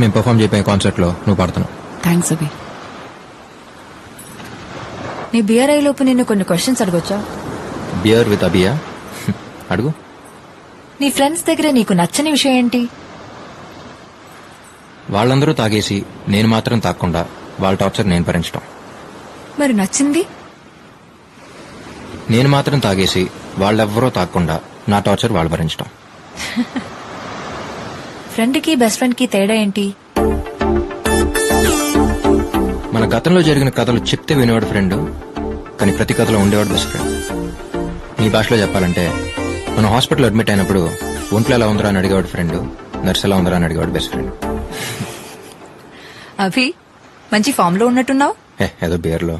మేము పర్ఫామ్ చేయబోయే కాన్సర్ట్ లో నువ్వు పాడుతున్నావు. థ్యాంక్స్ అభి. నీ బియర్ అయ్యేలోపు నిన్ను కొన్ని క్వశ్చన్స్ అడగొచ్చా? బియర్ విత్ అబియా? అడుగు. నీ ఫ్రెండ్స్ దగ్గర నీకు నచ్చని విషయం ఏంటి? వాళ్ళందరూ తాగేసి నేను మాత్రం తాగకుండా వాళ్ళ టార్చర్ నేను భరించడం. మరి నచ్చింది? నేను మాత్రం తాగేసి వాళ్ళెవ్వరూ తాగకుండా నా టార్చర్ వాళ్ళు భరించడం. ఫ్రెండ్ కి బెస్ట్ ఫ్రెండ్ కి తేడా ఏంటి? మన గతంలో జరిగిన కథలు చెప్తే వినేవాడు ఫ్రెండ్, కానీ ప్రతి కథలో ఉండేవాడు బెస్ట్ ఫ్రెండ్. నీ భాషలో చెప్పాలంటే మనం హాస్పిటల్ అడ్మిట్ అయినప్పుడు ఒంట్లో ఎలా ఉందరా అని అడిగేవాడు ఫ్రెండ్, నర్స్ ఎలా ఉందరా అని అడిగేవాడు బెస్ట్ ఫ్రెండ్. అభి, మంచి ఫామ్ లో ఉన్నట్టున్నావు. ఏదో బియర్లో.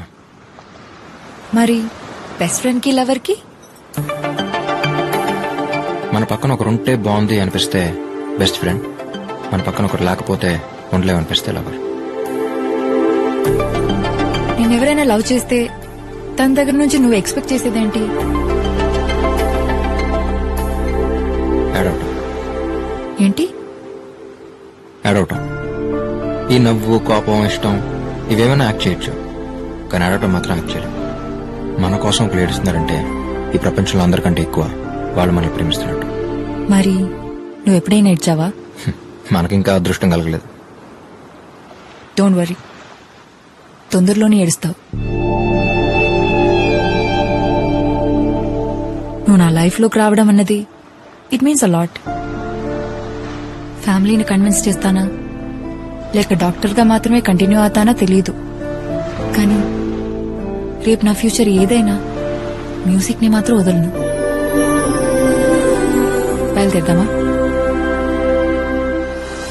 మరి బెస్ట్ ఫ్రెండ్ కి లవర్ కి? మన పక్కన ఒకరుంటే బాగుంది అనిపిస్తే బెస్ట్ ఫ్రెండ్, మన పక్కన ఒకరు లేకపోతే ఉండలేమనిపిస్తే లవర్. నేనెవరైనా లవ్ చేస్తే తన దగ్గర నుంచి నువ్వు ఎక్స్పెక్ట్ చేసేదేంటి? ఏడవటం. ఏంటి? ఏడవటం. ఈ నవ్వు, కోపం, ఇష్టం ఇవేమైనా యాక్ట్ చేయొచ్చు, కానీ ఏడవటం మాత్రం యాక్ట్ చేయలేం. మన కోసం ఒకరు ఏడుస్తున్నారంటే ఈ ప్రపంచంలో అందరికంటే ఎక్కువ వాళ్ళు మనల్ని ప్రేమిస్తున్నట్టు. మరి నువ్వు ఎప్పుడైనా ఏడ్చావా? మనకింకా అదృష్టం కలగలేదు. డోంట్ వరీ, తొందరలోనే ఏడుస్తావు. నువ్వు నా లైఫ్ లోకి రావడం అన్నది ఇట్ మీన్స్ అ లాట్. ఫ్యామిలీని కన్విన్స్ చేస్తానా లేక డాక్టర్ గా మాత్రమే కంటిన్యూ అవుతానా తెలియదు, కానీ రేపు నా ఫ్యూచర్ ఏదైనా మ్యూజిక్ ని మాత్రం వదలను. బయలుదేద్దామా?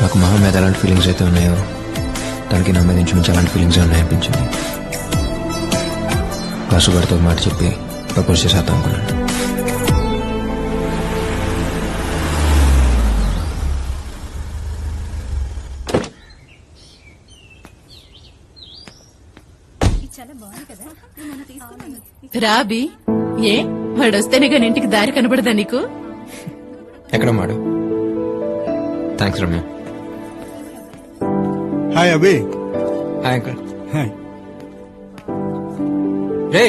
నాకు మహా మీద ఎలాంటి ఫీలింగ్స్ అయితే ఉన్నాయో తనకి నా మీద నుంచి అలాంటి ఫీలింగ్స్ ఉన్నాయనిపించింది. కాసు గారితో మాట చెప్పి ప్రపోజ్ చేసేద్దాం అనుకున్నాను. రాబి, ఏ వాడొస్తేనే గాని ఇంటికి దారి కనబడదా నీకు? ఎక్కడ మాడు? Thanks Ramya. Hi Abhi. Hi uncle. Hi. రే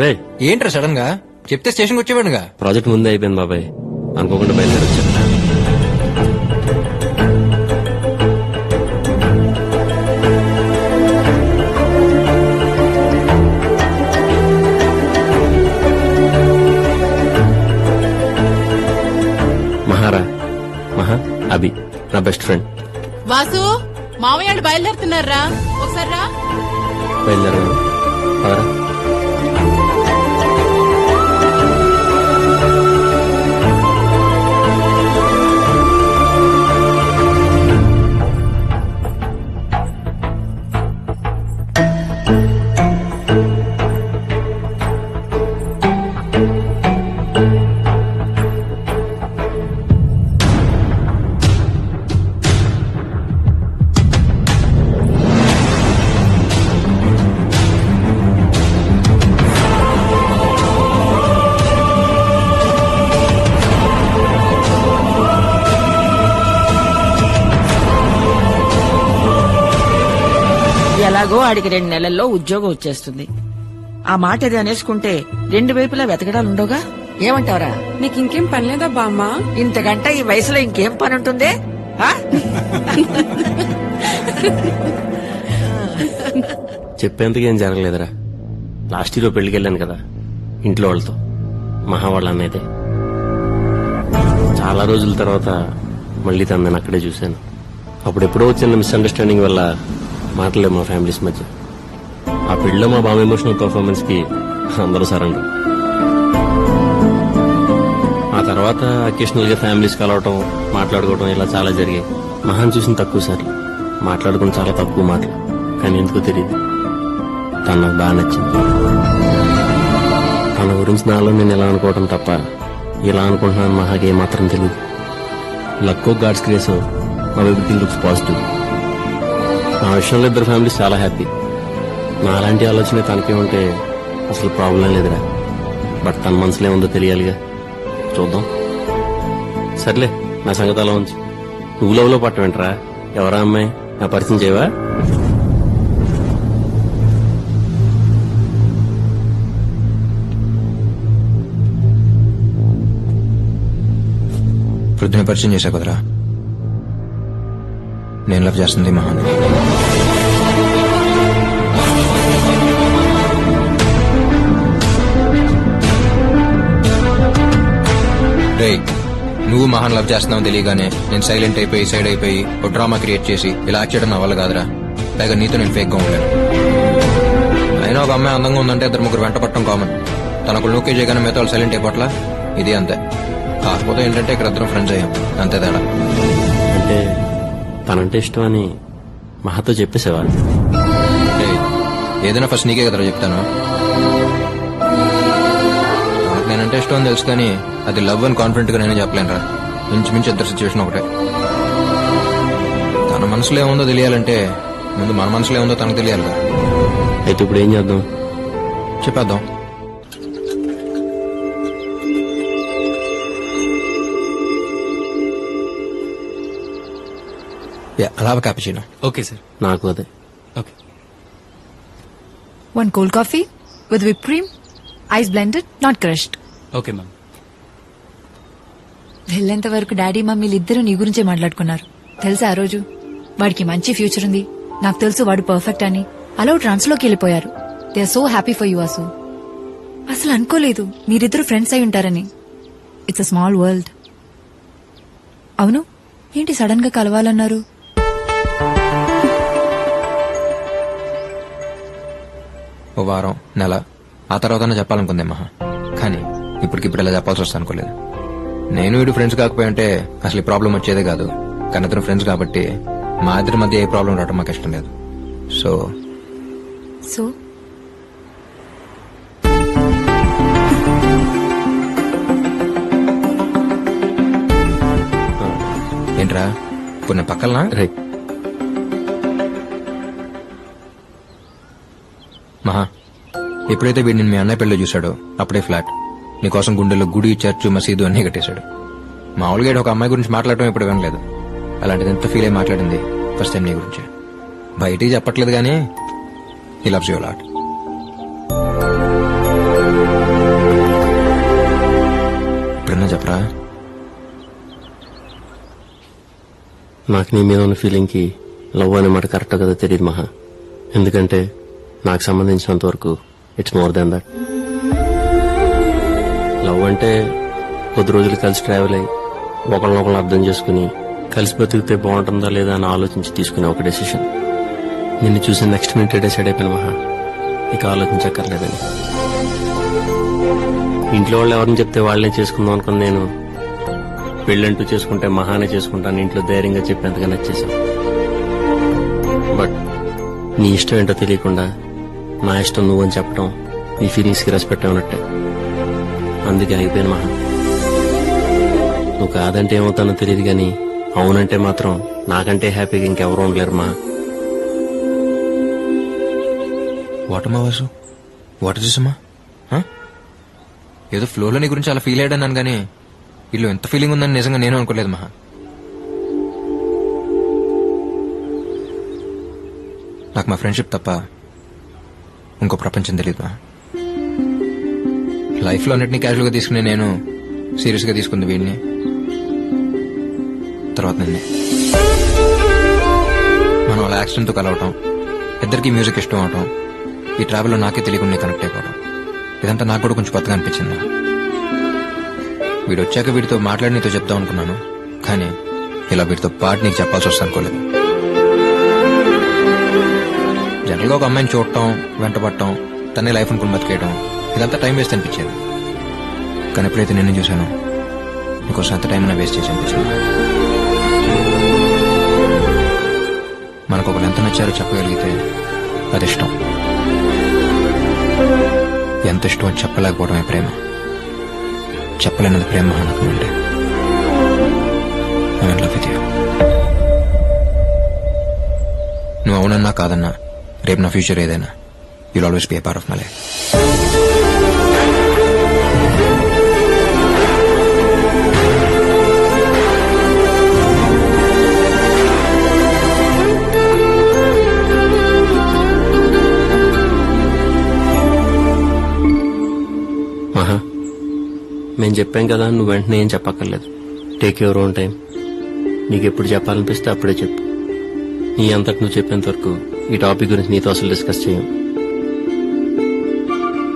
రే, ఏంట్రా సడన్ గా చెప్తే స్టేషన్కి వచ్చేవాడుగా. ప్రాజెక్ట్ ముందే అయిపోయింది బాబాయ్, అనుకోకుండా బయలుదేరొచ్చా. మహా అభి నా బెస్ట్ ఫ్రెండ్. వాసు, మామయ్య బయలుదేరుతున్నారా? ఒకసారి రా. బయలుదేరాను. పదరా. ఎలాగో ఆడికి 2 నెలల్లో ఉద్యోగం వచ్చేస్తుంది. ఆ మాట అది అనేసుకుంటే 2 వైపులా వెతకడాలుండవుగా. ఏమంటావరా? నీకు ఇంకేం పనిలేదా బామ్మ? ఇంతకంటే ఈ వయసులో ఇంకేం పని ఉంటుంది? ఆ? చెప్పేందుకు ఏం జరగలేదురా. లాస్ట్ ఇయర్ పెళ్లికి వెళ్ళాను కదా ఇంట్లో వాళ్ళతో, మహా వాళ్ళ అన్నైతే. చాలా రోజుల తర్వాత మళ్ళీ తను నేను అక్కడే చూశాను. అప్పుడెప్పుడో వచ్చిన మిస్అండర్స్టాండింగ్ వల్ల మాటలేదు మా ఫ్యామిలీస్ మధ్య. ఆ పెళ్లిలో మా బామ్మ ఎమోషనల్ పర్ఫార్మెన్స్ కి అందరూ సరెండర్. ఆ తర్వాత అకేషనల్ గా ఫ్యామిలీస్ కలవటం, మాట్లాడుకోవడం ఇలా చాలా జరిగాయి. మహాన్ చూసిన తక్కువ సార్లు, మాట్లాడుకుని చాలా తక్కువ మాటలు, కానీ ఎందుకో తెలియదు తను నాకు బాగా నచ్చింది. తన గురించి నాలో నేను ఎలా అనుకోవటం తప్ప ఇలా అనుకుంటున్నాను మహాకి ఏమాత్రం తెలియదు. లక్కో గాడ్స్ క్రేస్ నా ఎవ్రీథింగ్ లుక్స్ పాజిటివ్. నా విషయంలో ఇద్దరు ఫ్యామిలీస్ చాలా హ్యాపీ. నా అలాంటి ఆలోచన తనకే ఉంటే అసలు ప్రాబ్లం లేదురా. బట్ తన మనసులో ఏముందో తెలియాలిగా. చూద్దాం. సర్లే, నా సంగతి అలా ఉంచి నువ్వు లవ్లో పట్టవేంట్రా? ఎవరా అమ్మాయి? నా పరిచయం చేయవా? వృద్ధిని పరిచయం చేశా కుదరా. నేను లవ్ చేస్తుంది మహాన్. రే, నువ్వు మహాన్ లవ్ చేస్తున్నావు తెలియగానే నేను సైలెంట్ అయిపోయి సైడ్ అయిపోయి ఒక డ్రామా క్రియేట్ చేసి ఇలా యాక్ట్ చేయడం నా వల్ల కాదురా. పైగా నీతో నేను ఫేక్ గా ఉండలేను. అయినా ఒక అమ్మాయి అందంగా ఉందంటే ఇద్దరు ముగ్గురు వెంట పట్టడం కామన్. తనకు లోకే చేయగానే మిగతా వాళ్ళు సైలెంట్ అయిపోట్లా. ఇది అంతే. కాకపోతే ఏంటంటే ఇక్కడ ఇద్దరం ఫ్రెండ్స్ అయ్యాం, అంతే తేడా. అంటే తనంటే ఇష్టం అని మహాతో చెప్పేసేవా? రేయ్, ఏదైనా ఫస్ట్ నీకే కదరా చెప్తాను. నాకు నేనంటే ఇష్టం అని తెలుసు కానీ అది లవ్ అని కాన్ఫిడెంట్ గా నేనే చెప్పలేనురా. ఇంచుమించు ఇద్దరు సిచ్యువేషన్ ఒకటే. తన మనసులో ఏముందో తెలియాలంటే ముందు మన మనసులో ఏముందో తనకు తెలియాలిరా. అయితే ఇప్పుడు ఏం చేద్దాం? చెప్పేద్దాం. అలా క్యాపుచినో. Okay sir. నాకు అదే. Okay. 1 cold coffee with whipped cream, ice blended, not crushed. Okay ma'am. వెళ్ళేంత వరకు డాడీ మమ్మీలు ఇద్దరు నీ గురించే మాట్లాడుకున్నారు. తెలుసా ఆ రోజు వాడికి మంచి ఫ్యూచర్ ఉంది, నాకు తెలుసు వాడు పర్ఫెక్ట్ అని. అలా ట్రాన్స్ లోకి వెళ్ళిపోయారు. They are so happy for you Asu. అసలు అనుకోలేదు మీరిద్దరు ఫ్రెండ్స్ అయి ఉంటారని. It's a small world. అవును, ఏంటి సడన్ గా కలవాలన్నారు? ఓ వారం, నెల ఆ తర్వాత చెప్పాలనుకుందే మహా. కానీ ఇప్పటికిప్పుడు ఇలా చెప్పాల్సి వస్తా అనుకోలేదు. నేను వీడు ఫ్రెండ్స్ కాకపోయి ఉంటే అసలు ఈ ప్రాబ్లం వచ్చేదే కాదు. కానీ ఇద్దరు ఫ్రెండ్స్ కాబట్టి మా ఇద్దరి మధ్య ఏ ప్రాబ్లం రావడం మాకు ఇష్టం లేదు. సో సో ఏంట్రా ఇప్పుడు నేను పక్కలనా? రైట్. మహా, ఎప్పుడైతే వీడు నేను మీ అన్నయ్య పెళ్ళి చూశాడో అప్పుడే ఫ్లాట్. నీకోసం గుండెల్లో గుడి, చర్చ్, మసీదు అన్నీ కట్టేశాడు. మామూలుగా ఈడు ఒక అమ్మాయి గురించి మాట్లాడటం ఇప్పుడు వినలేదు. అలాంటిది ఎంత ఫీల్ అయి మాట్లాడింది ఫస్ట్ టైం నీ గురించి. బయటికి చెప్పట్లేదు కానీ హీ లవ్స్ యు లాట్. ఇప్పుడన్నా చెప్పరా? నాకు నీ మీద ఉన్న ఫీలింగ్ కి లవ్ అనే మాట కరెక్ట్ కదా తెలియదు మహా. ఎందుకంటే నాకు సంబంధించినంత వరకు it's more than that. Love అంటే కొద్ది రోజులు కలిసి ట్రావెల్ అయ్యి ఒకరినొకరు అర్థం చేసుకుని కలిసి బతికితే బాగుంటుందా లేదా అని ఆలోచించి తీసుకునే ఒక డెసిషన్. నిన్ను చూసిన నెక్స్ట్ మినిట్ డిసైడ్ అయిపోయిన మహా, ఇక ఆలోచించక్కర్లేదని. ఇంట్లో వాళ్ళు ఎవరిని చెప్తే వాళ్ళనే చేసుకుందాం అనుకుని నేను పెళ్ళంటూ చేసుకుంటే మహానే చేసుకుంటాను ఇంట్లో ధైర్యంగా చెప్పేంతగా నచ్చేసాం. బట్ నీ ఇష్టం ఏంటో తెలియకుండా నా ఇష్టం నువ్వని చెప్పడం నీ ఫీలింగ్స్ కి రెస్పెక్ట్ ఉన్నట్టే. అందుకే అయిపోయాను మహా. నువ్వు కాదంటే ఏమవుతానో తెలియదు గాని అవునంటే మాత్రం నాకంటే హ్యాపీగా ఇంకెవరూ ఉండలేరు మా. వాటమ్మా వాసు, వాటర్ చూసమ్మా. ఏదో ఫ్లోలో నీ గురించి అలా ఫీల్ అయ్యాడన్నాను కానీ వీళ్ళు ఎంత ఫీలింగ్ ఉందని నిజంగా నేను అనుకోలేదు మహా. నాకు మా ఫ్రెండ్షిప్ తప్ప ఇంకో ప్రపంచం తెలియదు మహా. లైఫ్ లో అన్నిటినీ క్యాజువల్ గా తీసుకునే నేను సీరియస్ గా తీసుకుంది వీడిని, తర్వాత నిన్నే. మనం అలా యాక్సిడెంట్ తో కలవటం, ఇద్దరికి మ్యూజిక్ ఇష్టం అవటం, ఈ ట్రావెల్ లో నాకే తెలియకుండా కనెక్ట్ అయిపోవడం, ఇదంతా నాకు కూడా కొంచెం కొత్తగా అనిపించింది. వీడు వచ్చాక వీడితో మాట్లాడి నీతో చెప్దాం అనుకున్నాను, కానీ ఇలా వీడితో పాటు నీకు చెప్పాల్సి వస్తా అనుకోలేదు. జనరల్ గా ఒక అమ్మాయిని చూడటం, వెంటపడటం, తనే లైఫ్ అనుకుని బతికేయడం, ఇదంతా టైం వేస్ట్ అనిపించేది. కానీ ఎప్పుడైతే నిన్ను చూశానో నీకోసం అంత టైం వేస్ట్ చేసి అనిపించింది. మనకు ఒకరు ఎంత నచ్చారో చెప్పగలిగితే అది ఇష్టం. ఎంత ఇష్టం అని చెప్పలేకపోవడమే ప్రేమ. చెప్పలేనది ప్రేమ నాకు అంటే ఐ లవ్ విత్ యూ. నువ్వు అవునన్నా కాదన్నా రేపు నా ఫ్యూచర్ ఏదైనా you'll always be A part of my life. మేము చెప్పాం కదా, నువ్వు వెంటనే ఏం చెప్పక్కర్లేదు. Take your own time. నీకు ఎప్పుడు చెప్పాలనిపిస్తే అప్పుడే చెప్పు. నీ అంతటి నువ్వు చెప్పేంత వరకు ఈ టాపిక్ గురించి నీతో అసలు డిస్కస్ చేయం.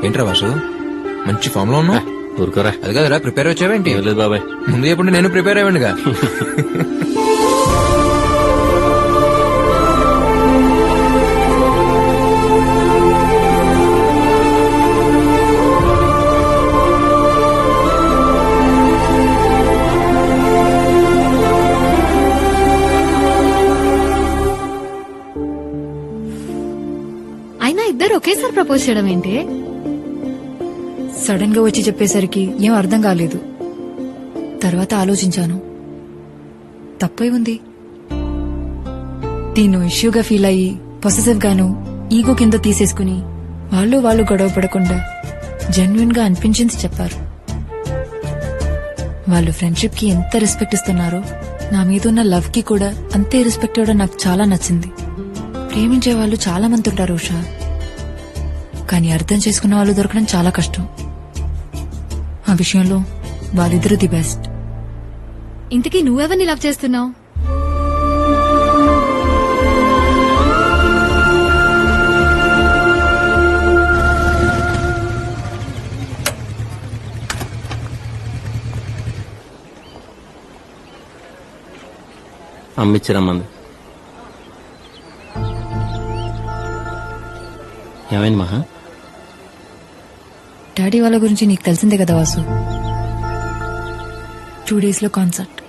ఏంట్రా వాసు, మంచి ఫామ్ లో ఉన్నా? ఊరుకోరా. అది కదరా, ప్రిపేర్ వచ్చావేంటి? ఏం లేదు బాబాయ్. ముందు ఎప్పుడు నేను ప్రిపేర్ అయ్యండిగా. అయినా ఇద్దరు ఒకేసారి ప్రపోజ్ చేయడం ఏంటి? సడన్ గా వచ్చి చెప్పేసరికి ఏం అర్థం కాలేదు. తర్వాత ఆలోచించాను, తప్పై ఉంది. దీన్ని ఇష్యూగా ఫీల్ అయ్యి పొసెసివ్ గాను ఈగో కింద తీసేసుకుని వాళ్ళు గొడవ పడకుండా జెన్యున్ గా అనిపించింది చెప్పారు. వాళ్ళు ఫ్రెండ్షిప్ కి ఎంత రెస్పెక్ట్ ఇస్తున్నారో నా మీద ఉన్న లవ్ కి కూడా అంతే రెస్పెక్ట్ ఇవ్వడం నాకు చాలా నచ్చింది. ప్రేమించే వాళ్ళు చాలా మంది ఉంటారు ఉషా, కానీ అర్థం చేసుకున్న వాళ్ళు దొరకడం చాలా కష్టం. ఆ విషయంలో వాళ్ళిద్దరూ ది బెస్ట్. ఇంతకీ నువ్వెవరిని లవ్ చేస్తున్నావు? అమ్మిచ్చిరమ్మంది. ఏమైంది మహా? డాడీ వాళ్ళ గురించి నీకు తెలిసిందే కదా వాసు. 2 days లో కాన్సర్ట్.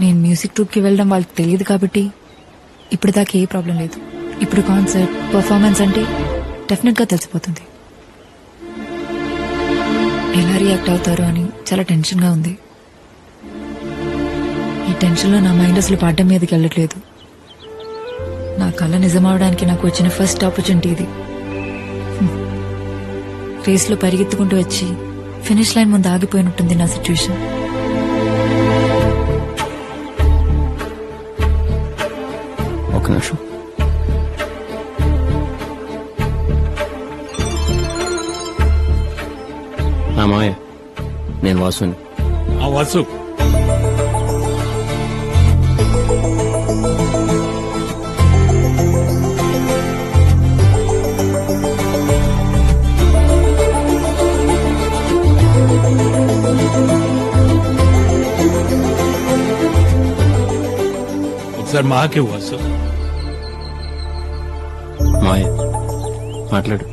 నేను మ్యూజిక్ ట్రూప్ కి వెళ్ళడం వాళ్ళకి తెలియదు కాబట్టి ఇప్పుడు దాకా ఏ ప్రాబ్లం లేదు. ఇప్పుడు కాన్సర్ట్ పర్ఫార్మెన్స్ అంటే డెఫినెట్ గా తెలిసిపోతుంది. ఎలా రియాక్ట్ అవుతారో అని చాలా టెన్షన్ గా ఉంది. ఈ టెన్షన్ లో నా మైండ్ అసలు పాడడం మీదకి వెళ్ళట్లేదు. నా కళ నిజమవడానికి నాకు వచ్చిన ఫస్ట్ ఆపర్చునిటీ ఇది. రేస్ లో పరిగెత్తుకుంటూ వచ్చి ఫినిష్ లైన్ ముందు ఆగిపోయినట్టుంది నా సిచ్యువేషన్. ఒక నిమిషం. మామయ్య, నేను వాసుని. వాసు, ఒకసారి మాకే వాసు. మామయ్య మాట్లాడు.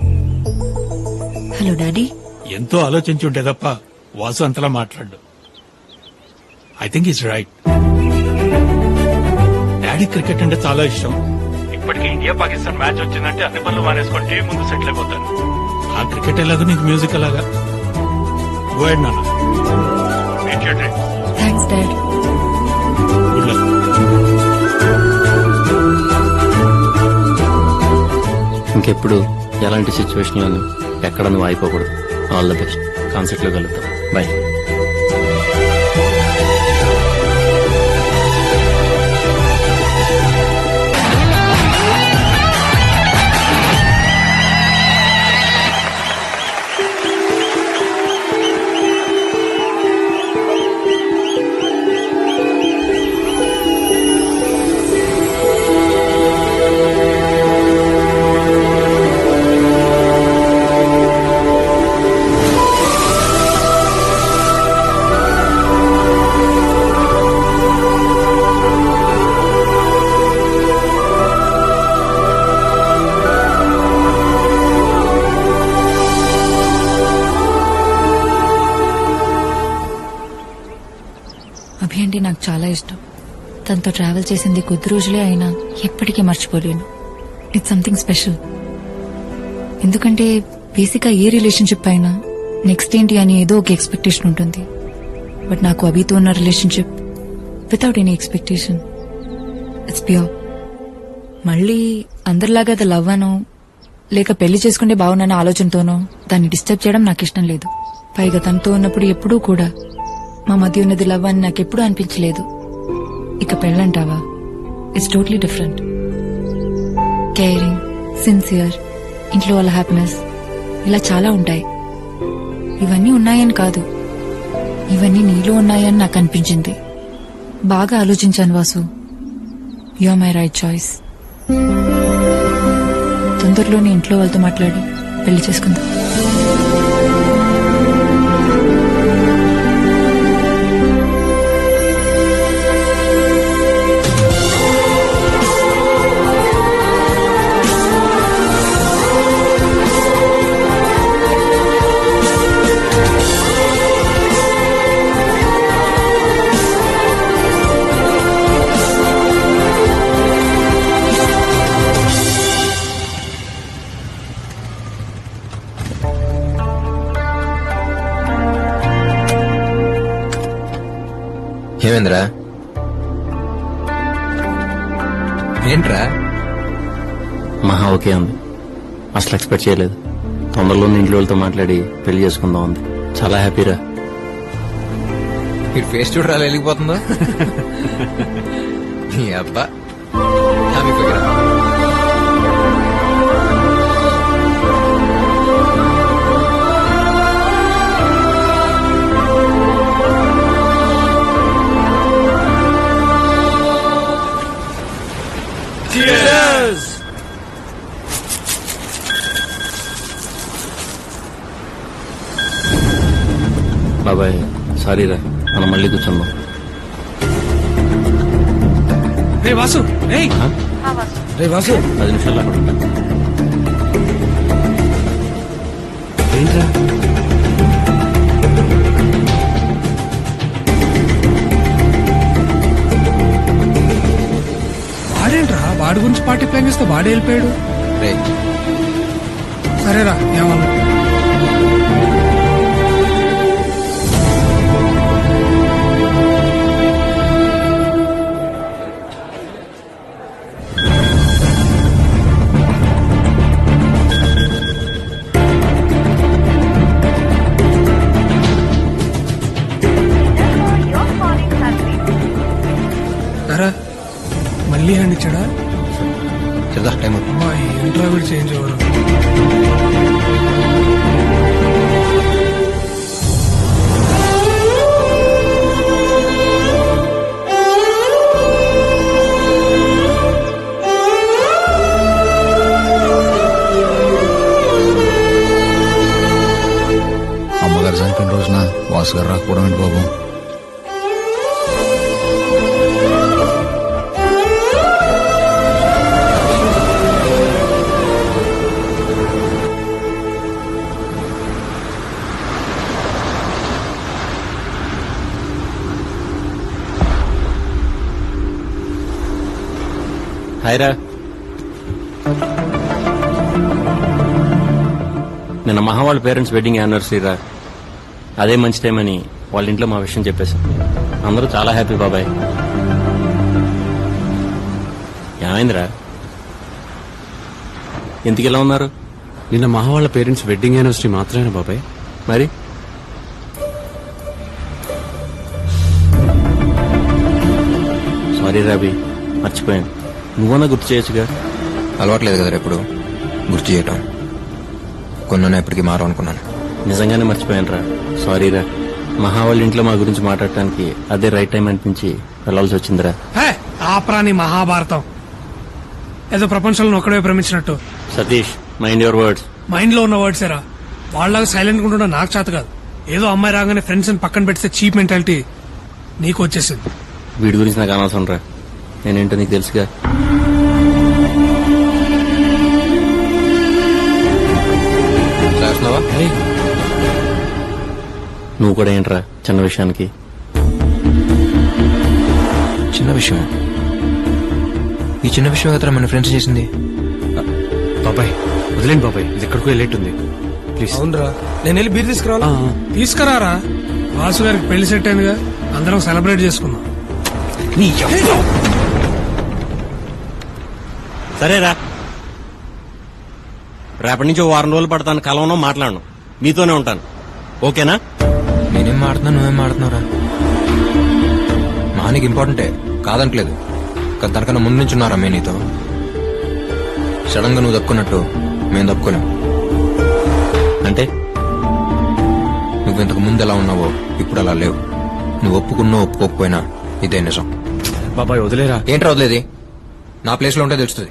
Hello daddy. ఎంతో ఆలోచించి ఉంటే తప్ప వాసు అంతలా మాట్లాడు. I think is right. Daddy cricket అంటే చాలా ఇష్టం. ఇప్పటికే ఇండియా పాకిస్తాన్ మ్యాచ్ వచ్చిందంటే అన్ని పనులు మానేసుకుంటే ముందు సెటిల్ అయిపోతాను. ఆ క్రికెట్ ఎలాగో నీకు మ్యూజిక్ ఎలాగా. గోడ్ నాన్న. Thanks dad. Good luck. ఇంకెప్పుడు ఎలాంటి సిచ్యువేషన్లోనూ ఎక్కడ నువ్వు అయిపోకూడదు. All the best. కాన్సర్ట్లో కలుద్దాం. బాయ్. అభి అంటే నాకు చాలా ఇష్టం. తనతో ట్రావెల్ చేసింది కొద్ది రోజులే అయినా ఎప్పటికీ మర్చిపోలేను. It's something special. ఎందుకంటే బేసిక్గా ఏ రిలేషన్షిప్ అయినా నెక్స్ట్ ఏంటి అని ఏదో ఒక ఎక్స్పెక్టేషన్ ఉంటుంది. బట్ నాకు అభితో ఉన్న relationship without any expectation. It's pure. మళ్ళీ అందరిలాగా అది లవ్ అనో లేక పెళ్లి చేసుకుంటే బాగున్న ఆలోచనతోనో దాన్ని డిస్టర్బ్ చేయడం నాకు ఇష్టం లేదు. పైగా తనతో ఉన్నప్పుడు ఎప్పుడూ కూడా మా మధ్య ఉన్నది లవ్ అని నాకెప్పుడూ అనిపించలేదు. ఇక పెళ్ళంటావా, it's totally different. Caring, sincere, ఇంట్లో వాళ్ళ హ్యాపీనెస్ ఇలా చాలా ఉంటాయి. ఇవన్నీ ఉన్నాయని కాదు, ఇవన్నీ నీలో ఉన్నాయని నాకు అనిపించింది. బాగా ఆలోచించాను Vasu. You are my right choice. తొందరలోనే ఇంట్లో వాళ్ళతో మాట్లాడి పెళ్లి చేసుకుందాం. ఏమేంద్రా? ఏంట్రా? మహా ఓకే ఉంది. అసలు ఎక్స్పెక్ట్ చేయలేదు. తొందరలోనే ఇంట్లో వాళ్ళతో మాట్లాడి పెళ్లి చేసుకుందాం ఉంది. చాలా హ్యాపీరా. వీడి ఫేస్ చూడరా వెళ్ళిపోతుందో. నీ అబ్బా హ్యాపీ ఫిగర్. బాబాయ్ సారీరా, మనం మళ్ళీ కూర్చుందాం. రే వాసు, రేయ్ రే వాసు, 10 నిమిషాలు అక్కడ ఉంటా. ఏంట్రా వాడేంట్రా? వాడి గురించి పార్టీ ప్లాన్ చేస్తే వాడే వెళ్ళిపోయాడు. రే సరేరా, ఏమన్నా మళ్ళీ హ్యాండ్ ఇచ్చాడా? చదా టైం అవుతుంది. అమ్మా ఏంట్రా వీడు చేంజ్ అవ్వరు. అమ్మగారు చనిపోయిన రోజున వాసు గారు రాకపోవడం ఏంటి బాబు? హాయ్రా. నిన్న మహా వాళ్ళ పేరెంట్స్ వెడ్డింగ్ యానివర్సరీ రా. అదే మంచి టైం అని వాళ్ళ ఇంట్లో మా విషయం చెప్పేశాం. అందరూ చాలా హ్యాపీ బాబాయ్. ఏమైందిరా, ఎందుకు ఇలా ఉన్నారు? నిన్న మహా వాళ్ళ పేరెంట్స్ వెడ్డింగ్ యానివర్సరీ మాత్రమేనా బాబాయ్? మరి సారీ రాబీ, మర్చిపోయాను. నువ్వన్నా గుర్తు చేయొచ్చుగా. అలవాట్లేదు కదా ఎప్పుడు గుర్తు చేయటం. కొన్న ఎప్పటికీ మారు అనుకున్నాను. నిజంగానే మర్చిపోయాను రా. సారీ రా. మహా వాళ్ళ ఇంట్లో మా గురించి మాట్లాడటానికి అదే రైట్ టైం అనిపించి వెళ్లాల్సి వచ్చిందిరా. ఆప్రాని మహాభారతం ఏదో ప్రపంచంలో ఒక్కడే ప్రేమించినట్టు. Satish, mind your words. Mind లో ఉన్న వర్డ్స్ ఏరా. వాళ్ళలాగా సైలెంట్ గా ఉండడం నాకు చేత కాదు. ఏదో అమ్మాయి రాగానే ఫ్రెండ్స్ అని పక్కన పెడితే చీప్ మెంటాలిటీ నీకు వచ్చేసింది. వీడి గురించి నాకు అనవసరం రా. నేనేంటో నీకు తెలుసుగా. చేస్తున్నావా? నువ్వు కూడా ఏంట్రా చిన్న విషయానికి? చిన్న విషయం. ఈ చిన్న విషయం కదా మన ఫ్రెండ్స్ చేసింది. బాబాయ్ వదిలేండి బాబాయ్, ఇది ఎక్కడికో వెళ్ళేట్టుంది. ప్లీజ్. అవునరా, నేను వెళ్ళి బీర్ తీసుకురావాలా? తీసుకురారా. వాసు గారికి పెళ్లి సెట్ అయిందిగా, అందరం సెలబ్రేట్ చేసుకుందాం. సరేరా, రేపటి నుంచి 2 రోజులు పడతాను. కలవను, మాట్లాడను, మీతోనే ఉంటాను. ఓకేనా? నేనేం మాడుతున్నా, నువ్వేం మాడుతున్నావురా? మానికి ఇంపార్టెంటే కాదంటలేదు, కానీ తనకన్నా ముందు నుంచి ఉన్నారా మేము నీతో. సడన్ గా నువ్వు దక్కున్నట్టు మేము దక్కులేం. అంటే నువ్వు ఇంతకు ముందు ఎలా ఉన్నావో ఇప్పుడు అలా లేవు. నువ్వు ఒప్పుకున్నా ఒప్పుకోకపోయినా ఇదే నిజం. బాబాయ్ వదిలేరా. ఏంట్రా వదిలేది? నా ప్లేస్ లో ఉంటే తెలుస్తుంది.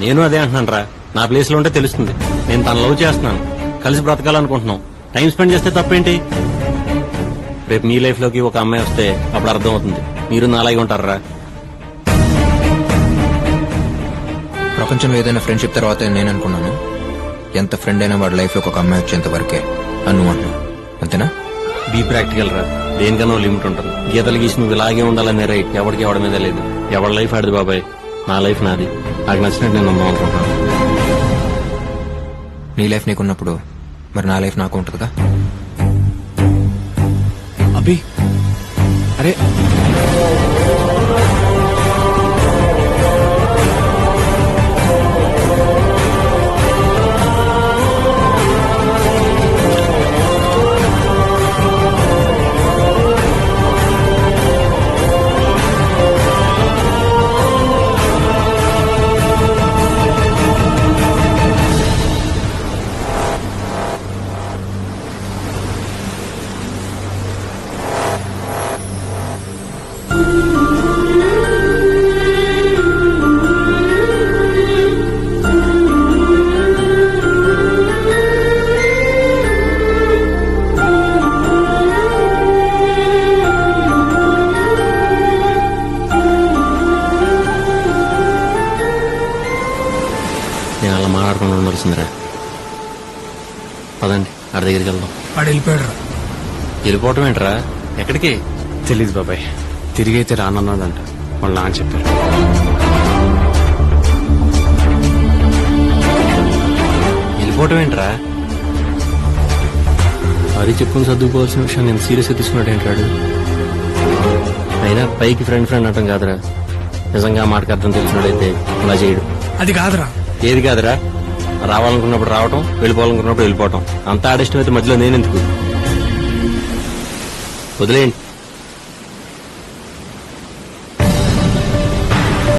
నేను అదే అంటున్నాను రా, నా ప్లేస్ లో ఉంటే తెలుస్తుంది. నేను తన లవ్ చేస్తున్నాను, కలిసి బ్రతకాలనుకుంటున్నాం. టైం స్పెండ్ చేస్తే తప్పేంటి? రేపు మీ లైఫ్ లోకి ఒక అమ్మాయి వస్తే అప్పుడు అర్థం అవుతుంది. మీరు నాలాగే ఉంటారా? ప్రపంచంలో ఏదైనా ఫ్రెండ్షిప్ తర్వాత నేను అనుకున్నాను, ఎంత ఫ్రెండ్ అయినా వాడి లైఫ్ లో ఒక అమ్మాయి వచ్చేంత వరకే అన్ను అంటున్నాను. అంతేనా? బీ ప్రాక్టికల్ రా, దేనికన్నా లిమిట్ ఉంటుంది. గీతలు గీసి నువ్వు ఇలాగే ఉండాలనే రైట్ ఎవరికి ఎవడ మీద లేదు. ఎవరి లైఫ్ ఆడిది బాబాయ్, నా లైఫ్ నాది. నాకు నచ్చినట్టు నేను ఉందాం అనుకుంటున్నాను. నీ లైఫ్ నీకున్నప్పుడు మరి నా లైఫ్ నాకు ఉంటుందిగా. అభి అరే నేను అలా మాట్లాడకుండా ఉండాల్సిందిరా. పదండి ఆడి దగ్గరికి వెళ్దాం. వాడు వెళ్ళిపోయాడు. వెళ్ళిపోవటం ఏంట్రా? ఎక్కడికి? తెలీదు బాబాయ్, తిరిగి అయితే రానన్నదంట. వాళ్ళ నాన్న చెప్పారు. వెళ్ళిపోవటం ఏంట్రా? అది చెప్పుకుని చదువుకోవాల్సిన విషయం నేను సీరియస్ గా తీసుకున్నాడు ఏంటాడు. అయినా పైకి ఫ్రెండ్ ఫ్రెండ్ అంటాం కాదురా. నిజంగా ఆ మాటకి అర్థం తెలిసినట్టయితే అలా చేయడు. అది కాదురా. ఏది కాదురా? రావాలనుకున్నప్పుడు రావటం, వెళ్ళిపోవాలనుకున్నప్పుడు వెళ్ళిపోవటం. అంత ఆడిష్టం అయితే మధ్యలో నేనెందుకు? వదిలేయండి.